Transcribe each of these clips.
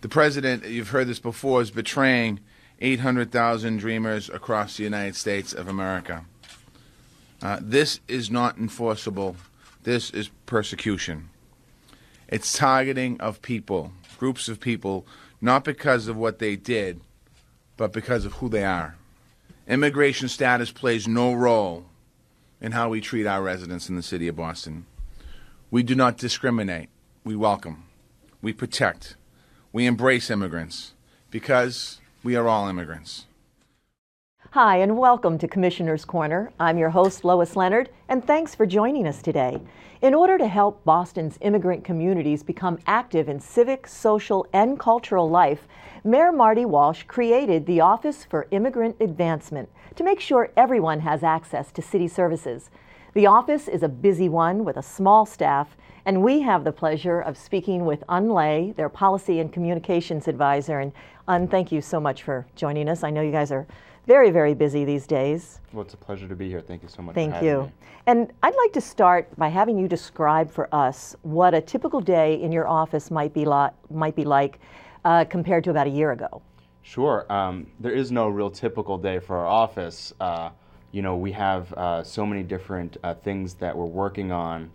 The president, you've heard this before, is betraying 800,000 dreamers across the United States of America. This is not enforceable. This is persecution. It's targeting of people, groups of people, not because of what they did, but because of who they are. Immigration status plays no role in how we treat our residents in the city of Boston. We do not discriminate. We welcome. We protect. We embrace immigrants because we are all immigrants. Hi, and welcome to Commissioner's Corner. I'm your host, Lois Leonard, and thanks for joining us today. In order to help Boston's immigrant communities become active in civic, social, and cultural life, Mayor Marty Walsh created the Office for Immigrant Advancement to make sure everyone has access to city services. The office is a busy one with a small staff, and we have the pleasure of speaking with Un Lay, their Policy and Communications Advisor. And Un, thank you so much for joining us. I know you guys are very, very busy these days. Well, it's a pleasure to be here. Thank you so much Thank for having you. me. And I'd like to start by having you describe for us what a typical day in your office might be like compared to about a year ago. Sure. There is no real typical day for our office. We have so many different things that we're working on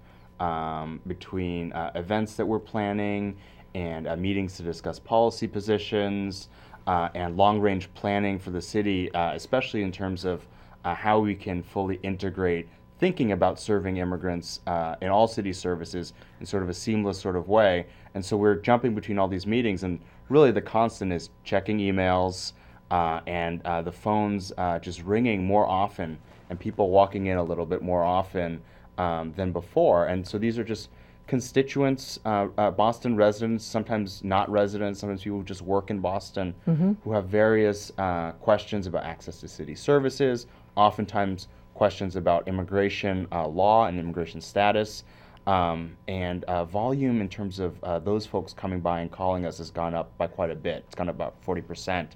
between events that we're planning and meetings to discuss policy positions and long-range planning for the city, especially in terms of how we can fully integrate thinking about serving immigrants in all city services in sort of a seamless sort of way. And so we're jumping between all these meetings, and really the constant is checking emails and the phones just ringing more often and people walking in a little bit more often than before. And so these are just constituents, Boston residents, sometimes not residents, sometimes people who just work in Boston, who have various questions about access to city services, oftentimes questions about immigration law and immigration status. And volume in terms of those folks coming by and calling us has gone up by quite a bit. It's gone up about 40%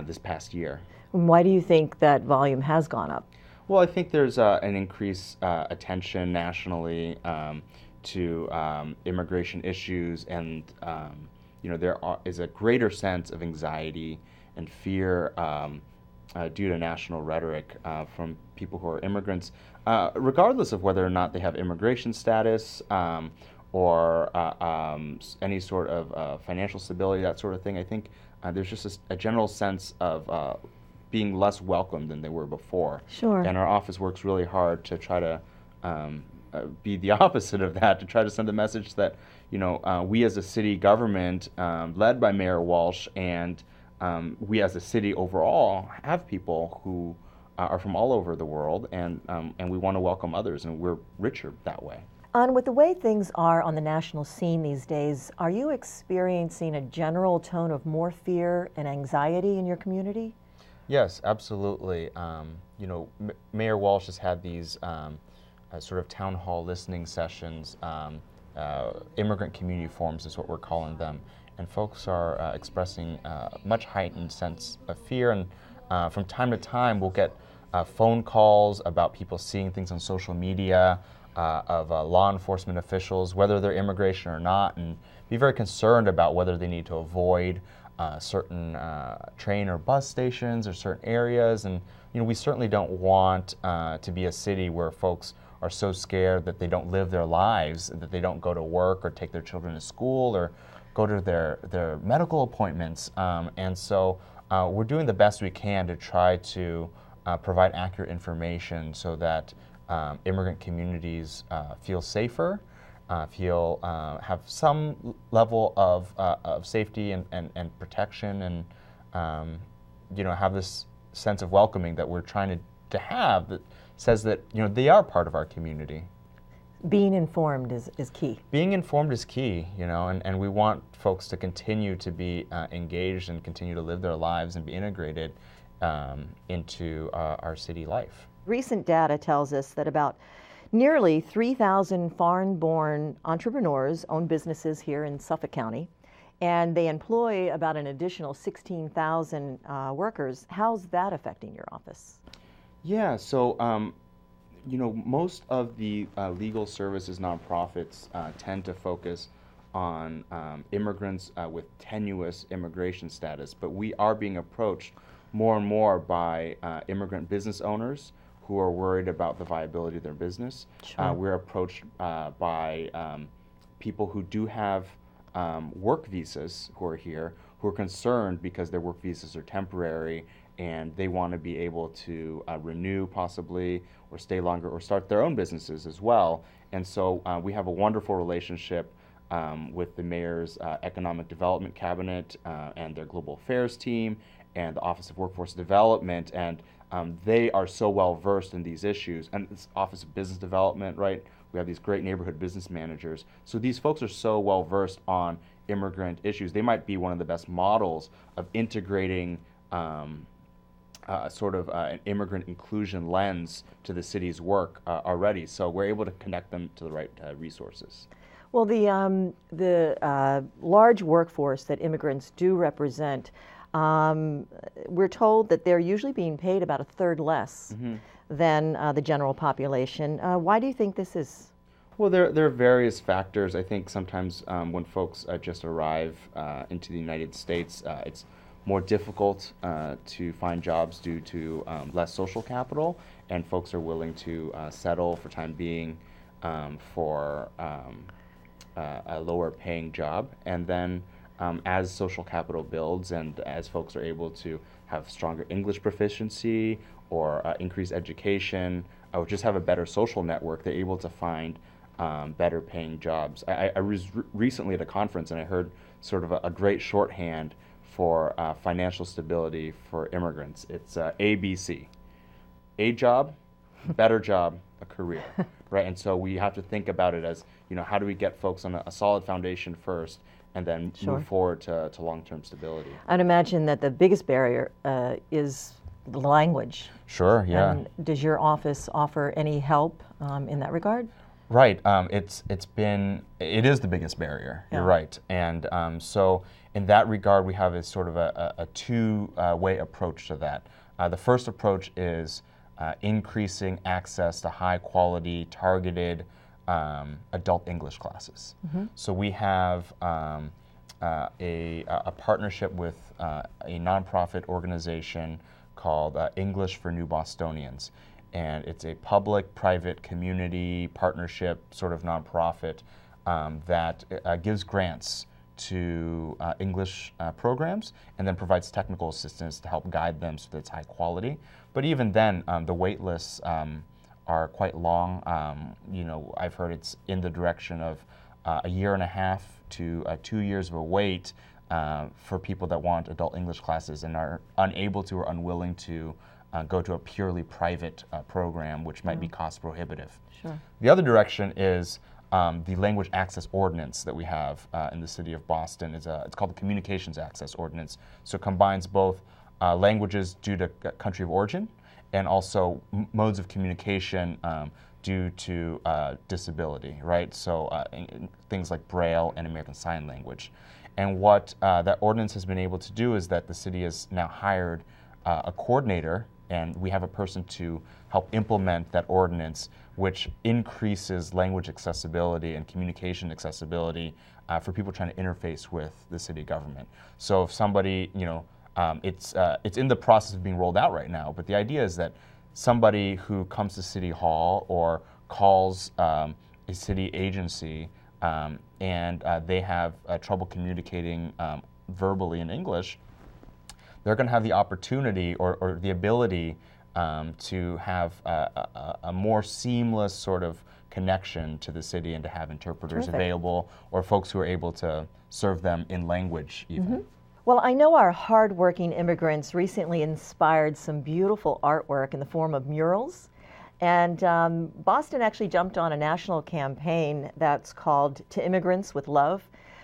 this past year. Why do you think that volume has gone up? Well, I think there's an increased attention nationally to immigration issues, and there is a greater sense of anxiety and fear due to national rhetoric from people who are immigrants, regardless of whether or not they have immigration status or any sort of financial stability, that sort of thing. I think there's just a general sense of being less welcome than they were before. Sure. And our office works really hard to try to be the opposite of that, to try to send a message that, we as a city government, led by Mayor Walsh, and we as a city overall have people who are from all over the world, and we want to welcome others, and we're richer that way. And with the way things are on the national scene these days, are you experiencing a general tone of more fear and anxiety in your community? Yes, absolutely. Mayor Walsh has had these sort of town hall listening sessions. Immigrant community forums is what we're calling them. And folks are expressing a much heightened sense of fear. And from time to time, we'll get phone calls about people seeing things on social media of law enforcement officials, whether they're immigration or not, and be very concerned about whether they need to avoid certain train or bus stations or certain areas. And we certainly don't want to be a city where folks are so scared that they don't live their lives, that they don't go to work or take their children to school or go to their medical appointments. And so we're doing the best we can to try to provide accurate information so that immigrant communities feel safer, have some level of safety and protection, and have this sense of welcoming that we're trying to have, that says that they are part of our community. Being informed is key. Being informed is key, and we want folks to continue to be engaged and continue to live their lives and be integrated into our city life. Recent data tells us that about nearly 3,000 foreign-born entrepreneurs own businesses here in Suffolk County, and they employ about an additional 16,000 workers. How's that affecting your office? Yeah, so most of the legal services nonprofits tend to focus on immigrants with tenuous immigration status, but we are being approached more and more by immigrant business owners who are worried about the viability of their business. Sure. We're approached by people who do have work visas who are here, who are concerned because their work visas are temporary and they want to be able to renew possibly or stay longer or start their own businesses as well. And so we have a wonderful relationship with the mayor's economic development cabinet and their global affairs team and the Office of Workforce Development, and they are so well versed in these issues. And this Office of Business Development, right? We have these great neighborhood business managers. So these folks are so well versed on immigrant issues. They might be one of the best models of integrating sort of an immigrant inclusion lens to the city's work already. So we're able to connect them to the right resources. Well, the large workforce that immigrants do represent, we're told that they're usually being paid about a third less than the general population. Why do you think this is? Well, there are various factors. I think sometimes when folks just arrive into the United States, it's more difficult to find jobs due to less social capital, and folks are willing to settle for time being for a lower paying job. And then as social capital builds and as folks are able to have stronger English proficiency or increase education or just have a better social network, they're able to find better paying jobs. I was recently at a conference and I heard sort of a great shorthand for financial stability for immigrants. It's ABC. A job, better job, a career, right? And so we have to think about it as, you know, how do we get folks on a solid foundation first and then move forward to long-term stability. I'd imagine that the biggest barrier is the language. Sure, yeah. And does your office offer any help in that regard? Right. It is the biggest barrier. Yeah. You're right. And so in that regard, we have a sort of a two-way approach to that. The first approach is increasing access to high-quality, targeted adult English classes. So we have a partnership with a nonprofit organization called English for New Bostonians. And it's a public-private community partnership sort of nonprofit that gives grants to English programs and then provides technical assistance to help guide them so that it's high quality. But even then, the wait lists are quite long. You know, I've heard it's in the direction of a year and a half to 2 years of a wait for people that want adult English classes and are unable to or unwilling to go to a purely private program, which might be cost prohibitive. Sure. The other direction is the language access ordinance that we have in the city of Boston. It's called the Communications Access Ordinance. So it combines both languages due to country of origin and also modes of communication due to disability, right? So things like Braille and American Sign Language. And what that ordinance has been able to do is that the city has now hired a coordinator, and we have a person to help implement that ordinance, which increases language accessibility and communication accessibility for people trying to interface with the city government. So if somebody, you know, it's in the process of being rolled out right now, but the idea is that somebody who comes to City Hall or calls a city agency and they have trouble communicating verbally in English, they're going to have the opportunity or the ability to have a more seamless sort of connection to the city and to have interpreters available or folks who are able to serve them in language even. Well, I know our hardworking immigrants recently inspired some beautiful artwork in the form of murals. And Boston actually jumped on a national campaign that's called To Immigrants with Love.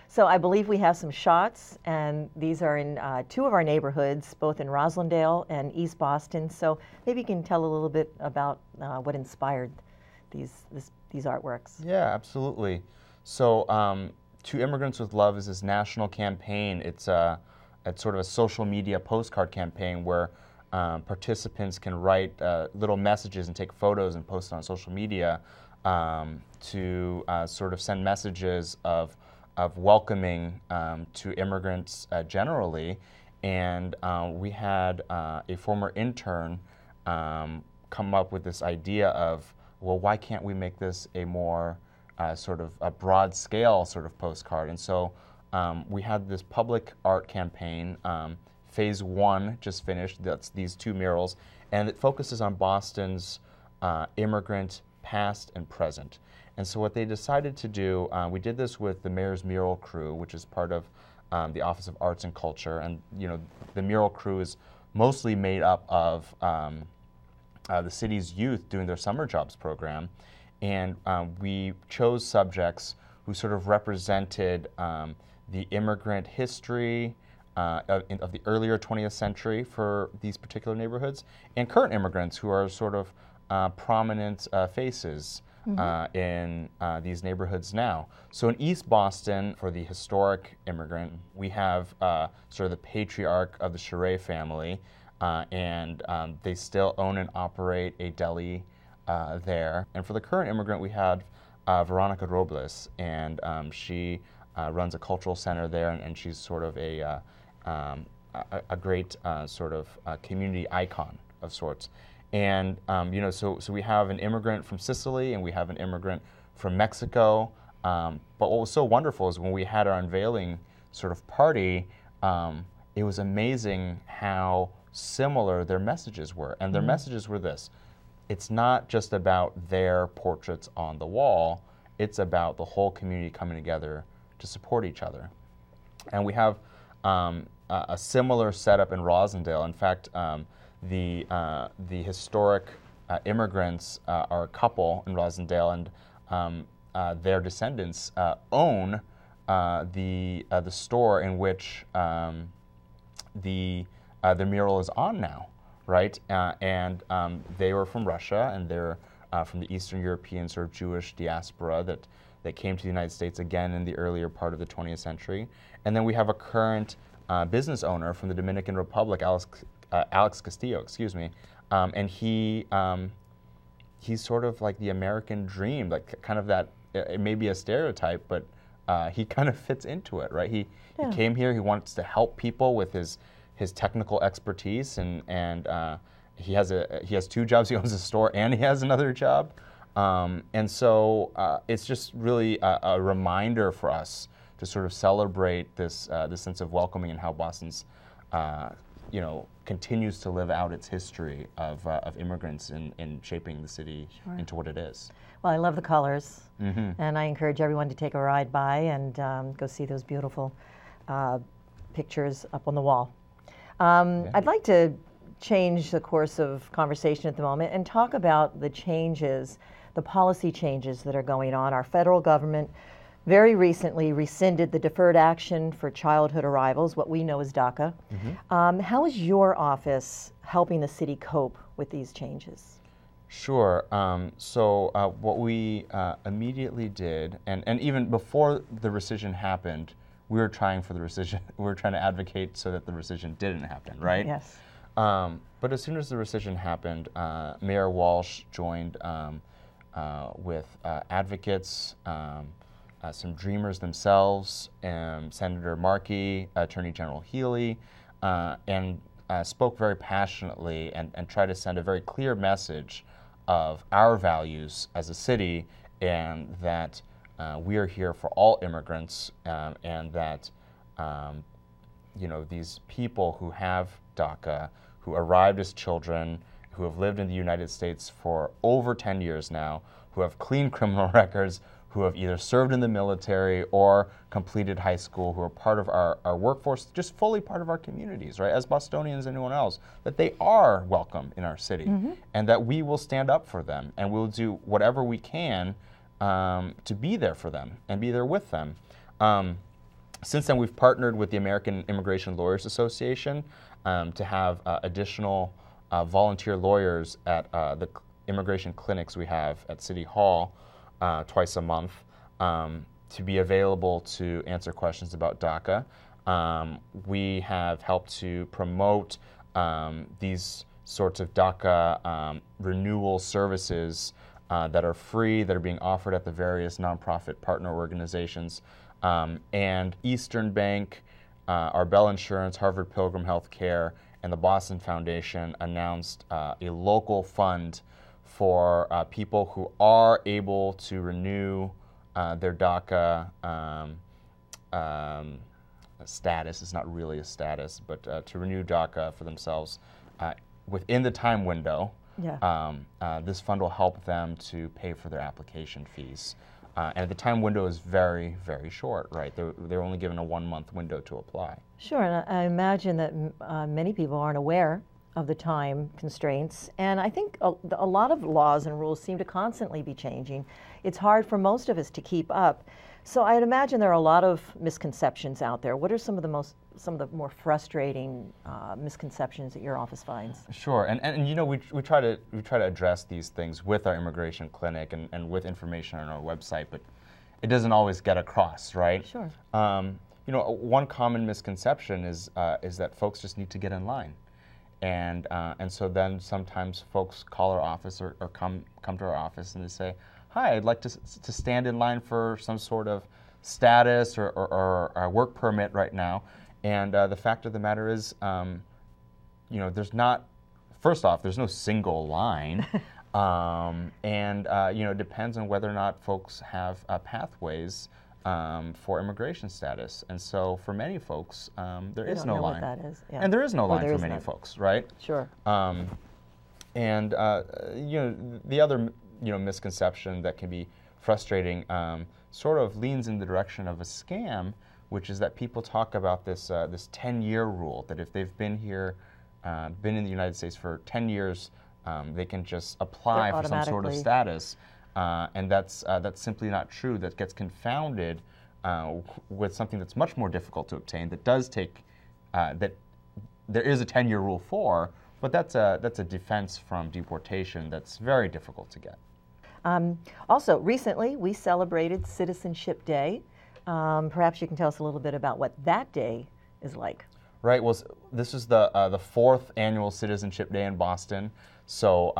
So I believe we have some shots, and these are in two of our neighborhoods, both in Roslindale and East Boston. So maybe you can tell a little bit about what inspired these artworks. Yeah, absolutely. So To Immigrants with Love is this national campaign. It's sort of a social media postcard campaign where participants can write little messages and take photos and post on social media to sort of send messages of welcoming to immigrants generally. And we had a former intern come up with this idea of, well, why can't we make this a more sort of a broad scale sort of postcard? And so we had this public art campaign. Phase 1 just finished. That's these 2 murals, and it focuses on Boston's immigrant past and present. And so what they decided to do, we did this with the Mayor's Mural Crew, which is part of the Office of Arts and Culture. And the mural crew is mostly made up of the city's youth doing their summer jobs program. And we chose subjects who sort of represented the immigrant history of the earlier 20th century for these particular neighborhoods, and current immigrants who are sort of prominent faces in these neighborhoods now. So in East Boston, for the historic immigrant, we have sort of the patriarch of the Charest family, and they still own and operate a deli there. And for the current immigrant, we had Veronica Robles, and she runs a cultural center there, and she's sort of a great sort of community icon of sorts. And so we have an immigrant from Sicily, and we have an immigrant from Mexico. But what was so wonderful is when we had our unveiling sort of party, it was amazing how similar their messages were. And their messages were this: it's not just about their portraits on the wall, it's about the whole community coming together to support each other. And we have a similar setup in Rosendale. In fact, the historic immigrants are a couple in Rosendale, and their descendants own the store in which the mural is on now, right? And they were from Russia, and they're from the Eastern European sort of Jewish diaspora that came to the United States again in the earlier part of the 20th century. And then we have a current business owner from the Dominican Republic, Alex Castillo, excuse me, and he's sort of like the American dream, like kind of that. It may be a stereotype, but he kind of fits into it, right? He came here. He wants to help people with his technical expertise, and he has 2 jobs. He owns a store and he has another job, and so it's just really a reminder for us to sort of celebrate this sense of welcoming and how Boston's continues to live out its history of immigrants in shaping the city into what it is. Well, I love the colors, and I encourage everyone to take a ride by and go see those beautiful pictures up on the wall. I'd like to change the course of conversation at the moment and talk about the changes, the policy changes that are going on. Our federal government very recently rescinded the Deferred Action for Childhood Arrivals, what we know as DACA. How is your office helping the city cope with these changes? Sure. So what we immediately did, and even before the rescission happened, we were trying for the rescission. We were trying to advocate so that the rescission didn't happen, right? Yes. But as soon as the rescission happened, Mayor Walsh joined with advocates, some dreamers themselves, Senator Markey, Attorney General Healy, and spoke very passionately and tried to send a very clear message of our values as a city, and that we are here for all immigrants, and that these people who have DACA, who arrived as children, who have lived in the United States for over 10 years now, who have clean criminal records, who have either served in the military or completed high school, who are part of our workforce, just fully part of our communities, right? As Bostonians and anyone else, that they are welcome in our city, and that we will stand up for them, and we'll do whatever we can to be there for them and be there with them. Since then, we've partnered with the American Immigration Lawyers Association to have additional volunteer lawyers at the immigration clinics we have at City Hall twice a month to be available to answer questions about DACA. We have helped to promote these sorts of DACA renewal services that are free, that are being offered at the various nonprofit partner organizations And Eastern Bank, Arbel Insurance, Harvard Pilgrim Healthcare, and the Boston Foundation announced a local fund for people who are able to renew their DACA status. It's not really a status, but to renew DACA for themselves within the time window. Yeah. This fund will help them to pay for their application fees. And the time window is very, very short, right? They're only given a 1-month window to apply. Sure, and I imagine that many people aren't aware of the time constraints, and I think a lot of laws and rules seem to constantly be changing. It's hard for most of us to keep up. So I'd imagine there are a lot of misconceptions out there. What are some of the more frustrating misconceptions that your office finds? Sure, and you know, we try to address these things with our immigration clinic and with information on our website, but it doesn't always get across, right? Sure. You know, one common misconception is that folks just need to get in line, and so then sometimes folks call our office or come to our office and they say, "Hi, I'd like to stand in line for some sort of status or a work permit right now." And the fact of the matter is, you know, first off, there's no single line. And you know, it depends on whether or not folks have pathways for immigration status. And so for many folks, there is no line. What that is. Yeah. And there is no line for many folks, right? Sure. And you know, the other misconception that can be frustrating sort of leans in the direction of a scam, which is that people talk about this 10-year rule, that if they've been here, been in the United States for 10 years, they can just apply for some sort of status, and that's simply not true. That gets confounded with something that's much more difficult to obtain. That does take that there is a 10-year rule for, but that's a defense from deportation that's very difficult to get. Also, recently we celebrated Citizenship Day. Perhaps you can tell us a little bit about what that day is like. Right. Well, this is the fourth annual Citizenship Day in Boston. So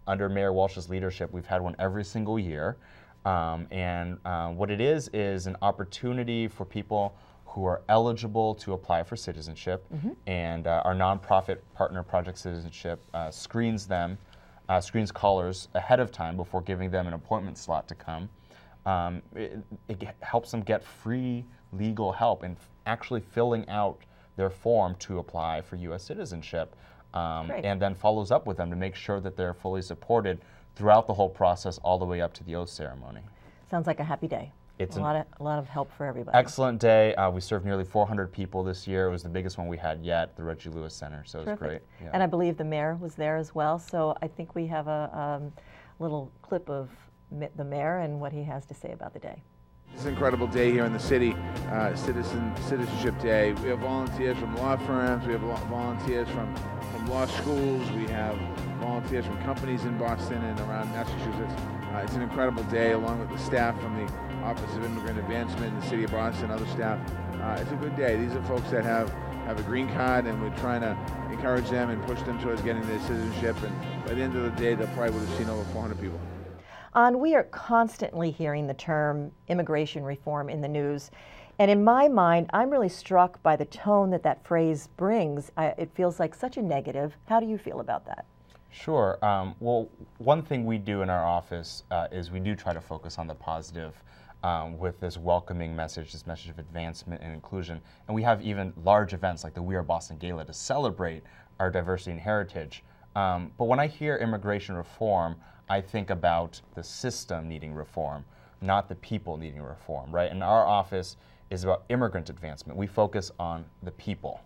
under Mayor Walsh's leadership, we've had one every single year. And what it is an opportunity for people who are eligible to apply for citizenship. Mm-hmm. And our nonprofit partner, Project Citizenship, screens callers ahead of time before giving them an appointment slot to come. It helps them get free legal help in actually filling out their form to apply for U.S. citizenship, and then follows up with them to make sure that they're fully supported throughout the whole process, all the way up to the oath ceremony. Sounds like a happy day. It's a lot of help for everybody. Excellent day. We served nearly 400 people this year. It was the biggest one we had yet, the Reggie Lewis Center, so it was great. Yeah. And I believe the mayor was there as well, so I think we have a little clip of the mayor and what he has to say about the day. It's an incredible day here in the city, Citizenship Day. We have volunteers from law firms, we have volunteers from law schools, we have volunteers from companies in Boston and around Massachusetts. It's an incredible day, along with the staff from the Office of Immigrant Advancement in the city of Boston, other staff. It's a good day. These are folks that have a green card, and we're trying to encourage them and push them towards getting their citizenship, and by the end of the day, they probably would have seen over 400 people. We are constantly hearing the term immigration reform in the news. And in my mind, I'm really struck by the tone that phrase brings. It feels like such a negative. How do you feel about that? Sure. Well, one thing we do in our office is we do try to focus on the positive with this welcoming message, this message of advancement and inclusion. And we have even large events like the We Are Boston Gala to celebrate our diversity and heritage. But when I hear immigration reform, I think about the system needing reform, not the people needing reform, right? And our office is about immigrant advancement. We focus on the people,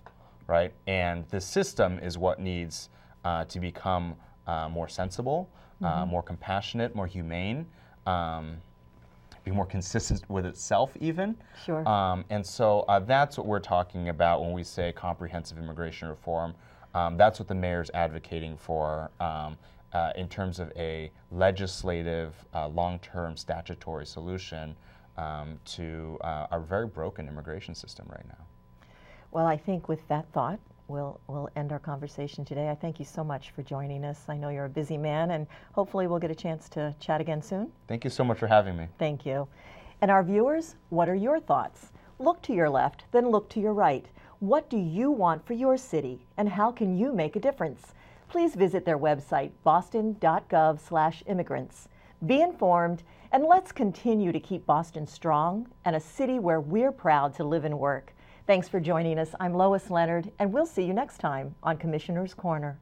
right? And the system is what needs to become more sensible, more compassionate, more humane, be more consistent with itself even. Sure. And so that's what we're talking about when we say comprehensive immigration reform. That's what the mayor's advocating for in terms of a legislative, long-term statutory solution to our very broken immigration system right now. Well, I think with that thought, we'll end our conversation today. I thank you so much for joining us. I know you're a busy man, and hopefully we'll get a chance to chat again soon. Thank you so much for having me. Thank you. And our viewers, what are your thoughts? Look to your left, then look to your right. What do you want for your city, and how can you make a difference? Please visit their website, boston.gov/immigrants. Be informed, and let's continue to keep Boston strong and a city where we're proud to live and work. Thanks for joining us. I'm Lois Leonard, and we'll see you next time on Commissioner's Corner.